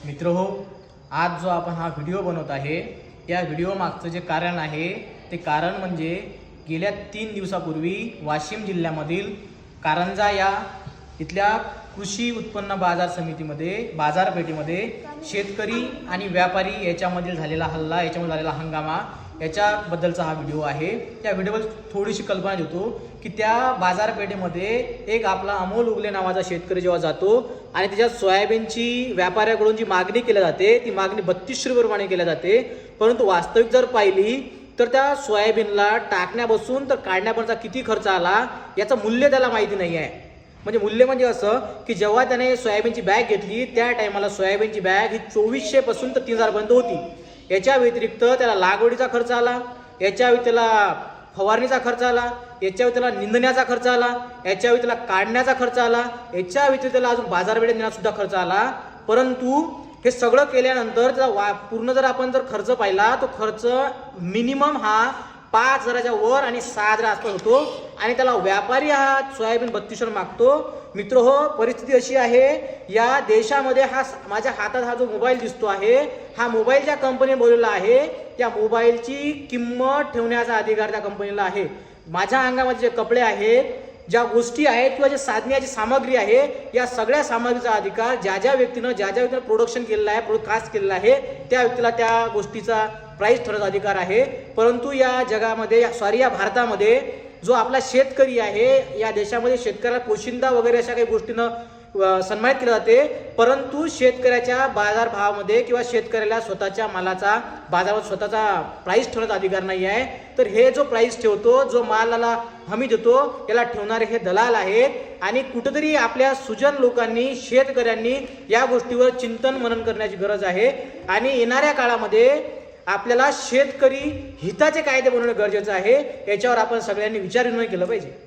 मित्रहो, आज जो आपण हा व्हिडिओ बनवत आहे त्या व्हिडिओ मागचं जे कारण आहे ते कारण म्हणजे गेल्या 3 दिवसापूर्वी वाशिम जिल्ह्यामधील कारंजा या इथल्या कृषी उत्पन्न बाजार समितीमध्ये बाजारपेठेमध्ये शेतकरी आणि व्यापारी याच्यामधील झालेला हल्ला, याच्यामध्ये झालेला हंगामा याच्याबद्दलचा हा व्हिडिओ आहे। त्या व्हिडिओवर थोडीशी कल्पना देतो की त्या बाजारपेठेमध्ये एक आपला अमोल उगले नावाचा शेतकरी जेव्हा जातो आणि त्याच्यात सोयाबीनची व्यापाऱ्याकडून जी मागणी केली जाते ती मागणी 3200 रुपये प्रमाणे केली जाते, परंतु वास्तविक जर पाहिली तर त्या सोयाबीनला टाकण्यापासून तर काढण्यापर्यंत किती खर्च आला याचं मूल्य त्याला माहिती नाही आहे। म्हणजे मूल्य म्हणजे असं की जेव्हा त्याने सोयाबीनची बॅग घेतली त्या टायमाला सोयाबीनची बॅग ही 2400 पासून तर 3000 पर्यंत होती। याच्या व्यतिरिक्त त्याला लागवडीचा खर्च आला, याच्या व्यतिरिक्त त्याला फवारणीचा खर्च आला, याच्या व्यतिरिक्त त्याला निंदण्याचा खर्च आला, याच्या व्यतिरिक्त त्याला काढण्याचा खर्च आला, याच्या व्यतिरिक्त त्याला अजून बाजारपेठेत नेण्याचा सुद्धा खर्च आला। परंतु हे सगळं केल्यानंतर त्याचा पूर्ण जर आपण जर खर्च पाहिला तो खर्च मिनिमम हा 5000च्या वर आणि 6000 आसपास होतो आणि त्याला व्यापारी हा सोयाबीन 3200 मागतो। मित्र हो, परिस्थिती अशी आहे या देशामध्ये हा माझ्या हातात हा जो मोबाईल दिसतो आहे हा मोबाईल ज्या कंपनीने बोलवला आहे त्या मोबाईलची किंमत ठेवण्याचा अधिकार त्या कंपनीला आहे। माझ्या अंगामध्ये जे कपडे आहेत, ज्या गोष्टी आहेत किंवा जे साधण्याची सामग्री आहे या सगळ्या सामग्रीचा अधिकार ज्या व्यक्तीनं प्रोडक्शन केलेलं आहे, कास्ट केलेलं आहे त्या व्यक्तीला त्या गोष्टीचा प्राइस ठरवण्याचा अधिकार आहे। परंतु या जगामध्ये या भारतामध्ये जो आपला शेतकरी आहे या देशामध्ये शेतकऱ्याला पोशिंदा वगैरे अशा काही गोष्टीनं सन्मानित केले जाते, परंतु शेतकऱ्याच्या बाजारभावामध्ये किंवा शेतकऱ्याला स्वतःच्या मालाचा बाजारात स्वतःचा प्राइस ठेवण्याचा अधिकार नाही आहे। तर हे जो प्राइस ठेवतो, जो मालाला हमी देतो याला ठेवणारे हे दलाल आहेत आणि कुठेतरी आपल्या सुजन लोकांनी शेतकऱ्यांनी या गोष्टीवर चिंतन मनन करण्याची गरज आहे आणि येणाऱ्या काळामध्ये आपल्याला शेतकरी हिताचे कायदे बनवणे गरजेचे आहे। याच्यावर आपण सगळ्यांनी विचार विनिमय केला पाहिजे।